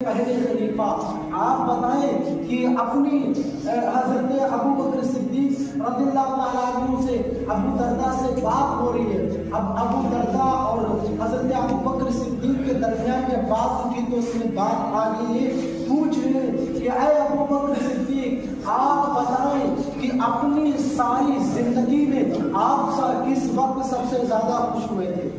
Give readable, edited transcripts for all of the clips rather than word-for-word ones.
पहले खलीफा, आप बताएं कि अपनी हजरत अबू बकर सिद्दीक रज़ियल्लाहु ताला अन्हु से अबू दरदा से बात हो रही है। अब अबू दरदा और हजरत अबू बकर सिद्दीक के दरमियान में बात की तो उसमें बात आ गई है, पूछ रहे हैं कि ऐ अबू बकर सिद्दीक, आप बताएं कि अपनी सारी जिंदगी में आप किस वक्त सबसे ज्यादा खुश हुए थे?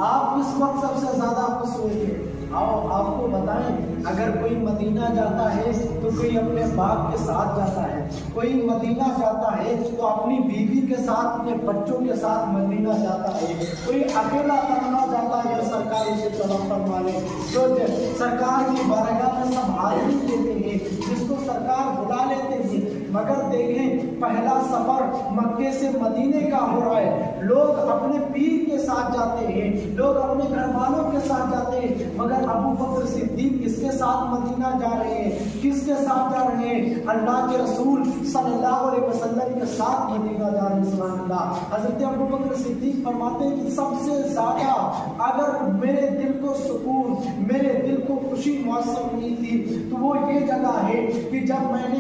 आप किस वक्त सबसे ज्यादा खुश हुए थे? आओ आपको बताएं, अगर कोई मदीना जाता है तो कोई अपने बाप के साथ जाता है, कोई मदीना जाता है तो अपनी बीवी के साथ, अपने बच्चों के साथ मदीना जाता है, कोई अकेला तन्हा जाता है जो सरकार उसे चला फरमा ले, जो सरकार की बारगाह में सब हाजिरी देते हैं, जिसको सरकार बुला लेते हैं। मगर देखें, पहला सफर मक्के से मदीने का हो रहा है, लोग अपने पीर के साथ जाते हैं, लोग अपने घर वालों के साथ जाते हैं, मगर अबू बकर सिद्दीक किसके साथ मदीना जा रहे हैं? किसके साथ जा रहे हैं? अल्लाह के रसूल सल्लल्लाहु अलैहि वसल्लम के साथ मदीना जा रहे हैं। सुभान अल्लाह। हजरत अबू बकर सिद्दीक फरमाते हैं कि सबसे ज्यादा अगर मेरे दिल को सुकून, मेरे दिल को खुशी मुयस्सर हुई थी तो वो ये जगह है कि जब मैंने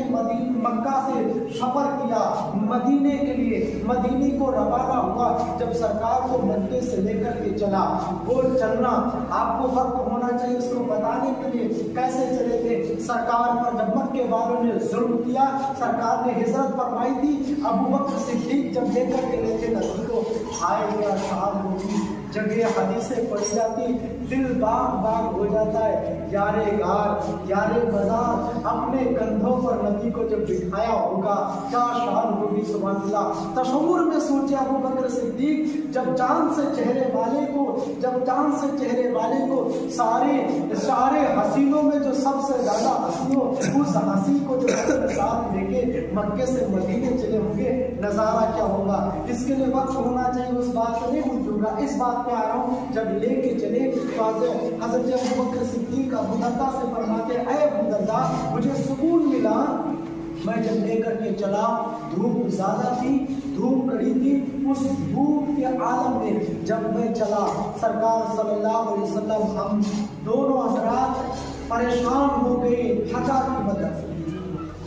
मक्का से सफर किया मदीने के लिए, मदीने को रवाना हुआ, जब सरकार को मक्के से लेकर के चला, वो चलना आपको वक्त होना चाहिए उसको बताने के लिए कैसे चले थे। सरकार पर जब मक्के वालों ने जुल्म किया, सरकार ने हिजरत फरमाई थी, अबू बकर सिद्दीक जब लेकर के लेते नबी को, आए हुआ शाम होगी, जगह हदीसें पढ़ी जाती, दिल बाग बाग हो जाता है, यारे गार यारे बाजार, अपने कंधों पर नबी को जब बिठाया होगा क्या शान होगी। सुभान अल्लाह। तशव्वुर में सोचे अबू बकर सिद्दीक जब चांद से चेहरे वाले को, जब चांद से चेहरे वाले को सारे हसीनों में जो सबसे ज्यादा हसी हो, उस हसी को जो अपने साथ लेके मक्के से मदीने चले होंगे, नजारा क्या होगा। इसके लिए वक्त होना चाहिए, उस बात को नहीं भूलूंगा, इस बात पे आ रहा हूँ। जब लेके चले तो हजरत अबू बकर सिद्दीक अबू दरदा से फरमाते, ऐ अबू दरदा, मुझे सुकून मिला, मैं जब लेकर के चला, धूप ज्यादा थी, धूप कड़ी थी, उस धूप के आलम में जब मैं चला, सरकार सल्लल्लाहु अलैहि वसल्लम, हम दोनों हजरात परेशान हो गए थका की वजह से,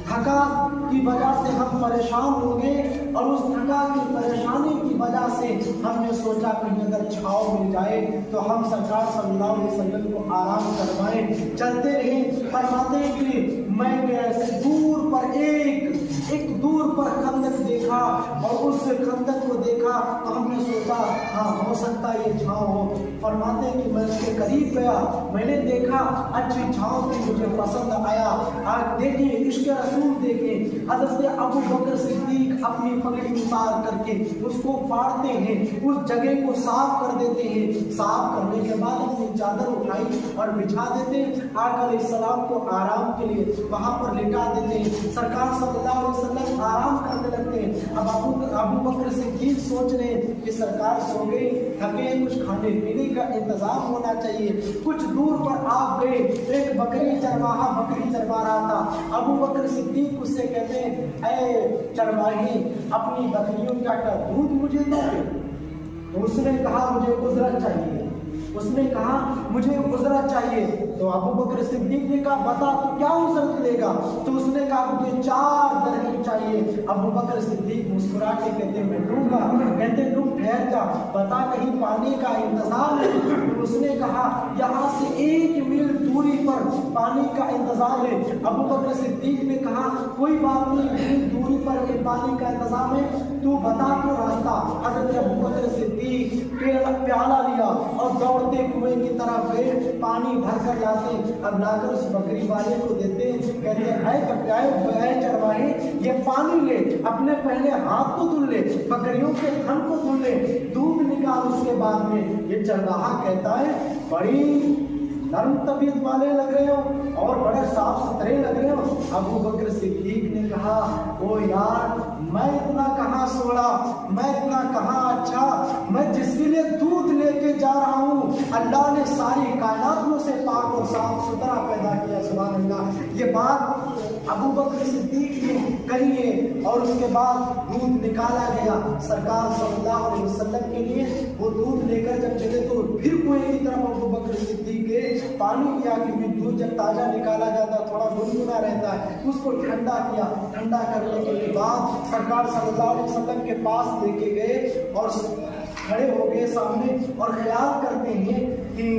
थका की वजह से हम परेशान हो गए, और उस थका की परेशानी की वजह से हमने सोचा कहीं अगर छाव मिल जाए तो हम सरकार सल्लल्लाहु अलैहि वसल्लम को आराम करवाएं। चलते रहे, फरमाते कि मैंने दूर पर एक दूर पर खंदक देखा, और उस खंदक को देखा तो हमने सोचा हाँ हो सकता है ये छाव हो। फरमाते कि मैं उसके करीब गया, मैंने देखा अच्छी छाव थी, मुझे पसंद आया। आज देखिए इश्क रसूल, देखिए हजरत अबू बकर सिद्दीक अपनी पगड़ी उतार करके उसको फाड़ते हैं, उस जगह को साफ कर देते हैं, साफ करने के बाद अपनी चादर उठाई और बिछा देते हैं, आका अलैहिस्सलाम को आराम के लिए वहां पर लेटा देते हैं। सरकार सल्लल्लाहु अलैहि वसल्लम आराम करने लगते हैं। अब अबू बकर सिद्दीक सोच रहे हैं कि सरकार सो गई, थके, कुछ खाने पीने का इंतजाम होना चाहिए। कुछ दूर पर आप गए, एक बकरी चरवाहा बकरी चरवा रहा था। अबू बकर सिद्दीक उससे कहते हैं, ऐ चरवाही, अपनी बकरियों का दूध मुझे दोगे? तो उसने कहा मुझे उजरत चाहिए, उसने कहा मुझे उजरत चाहिए। तो अबू बकर सिद्दीक ने कहा बता तू क्या उजरत लेगा? तो उसने कहा मुझे 4 दरहम चाहिए। अबू बकर सिद्दीक मुस्कुरा के कहते मैं दूंगा। कहते तुम ठहर जा, बता कहीं पानी का इंतजाम है? तो उसने कहा यहाँ से 1 मील दूरी पर पानी का इंतजाम है। अबू बकर सिद्दीक ने कहा कोई बात नहीं, इतनी दूरी पर पानी का इंतजाम है, तू बता तो रास्ता। हजरत अबू बकर सिद्दीक प्याला लिया और दौड़ते कुएं की तरफ गए, पानी भर कर लाते, अब लाकर उस बकरी वाले को देते, कहते हैं चरवाहे ये पानी ले, अपने पहले हाथ को धुल ले, बकरियों के थन को धुल ले, दूध निकाल उसके बाद में। ये चरवाहा कहता है बड़ी नरम तबीयत वाले लग रहे हो और बड़े साफ सुथरे लग रहे हो। अबू बकर सिद्दीक ने कहा ओ यार, मैं इतना कहाँ सोड़ा, मैं इतना कहाँ अच्छा, मैं जिसके लिए दूध लेके जा रहा हूँ, अल्लाह ने सारी कायनात में से पाक और साफ सुथरा पैदा किया। सुभान अल्लाह। ये बात ابو بکر صدیق نے کہیے اور اس کے بعد دودھ نکالا گیا سرکار صلی اللہ علیہ وسلم کے لیے. وہ دودھ لے کر جب چلے تو پھر کنویں کی طرف ابو بکر صدیق کے پانی کیا, کیونکہ دودھ جب تازہ نکالا جاتا ہے تھوڑا گنگنا رہتا ہے, اس کو ٹھنڈا کیا. ٹھنڈا کرنے کے بعد سرکار صلی اللہ علیہ وسلم کے پاس لے کے گئے اور کھڑے ہو گئے سامنے اور خیال کرتے ہیں کہ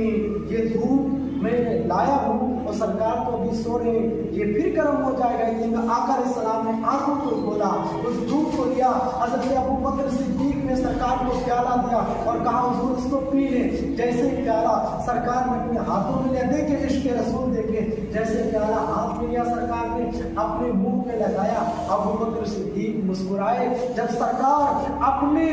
یہ دودھ میں لایا ہوں اور سرکار تو ابھی سو رہے, یہ پھر گرم ہو جائے گا. لیکن آقا علیہ السلام نے آنکھوں کو کھولا, اس دودھ کو لیا, حضرت ابو بکر صدیق نے سرکار کو پیالہ دیا اور کہا حضور اس کو پی لیں. جیسے پیالہ سرکار نے اپنے ہاتھوں میں لیا, دیکھے عشق رسول دیکھے, جیسے پیالہ ہاتھ میں لیا سرکار نے اپنے منہ میں لگایا, ابو بکر صدیق مسکرائے. جب سرکار اپنے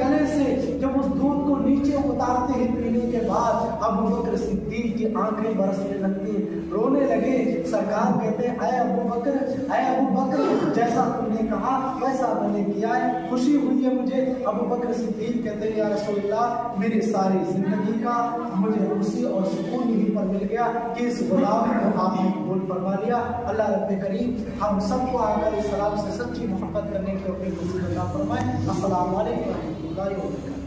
گلے سے جب اس دودھ کو نیچے اتارتے ہیں پینے کے بعد, ابو بکر صدیق کی آنکھیں برسنے لگتی, رونے لگے. سرکار کہتے ہیں اے ابو بکر جیسا تم نے کہا ویسا میں نے کیا ہے, خوشی ہوئی ہے مجھے. ابو بکر صدیق کہتے ہیں یا رسول اللہ میری ساری زندگی کا مجھے خوشی اور سکون یہیں پر مل گیا کہ اس غلام کو آپ نے قبول فرما لیا. اللہ رب کریم ہم سب کو آقا علیہ السلام سے سچی محبت کرنے کی توفیق نصیب عطا فرمائے. السلام علیکم ورحمۃ اللہ وبرکاتہ.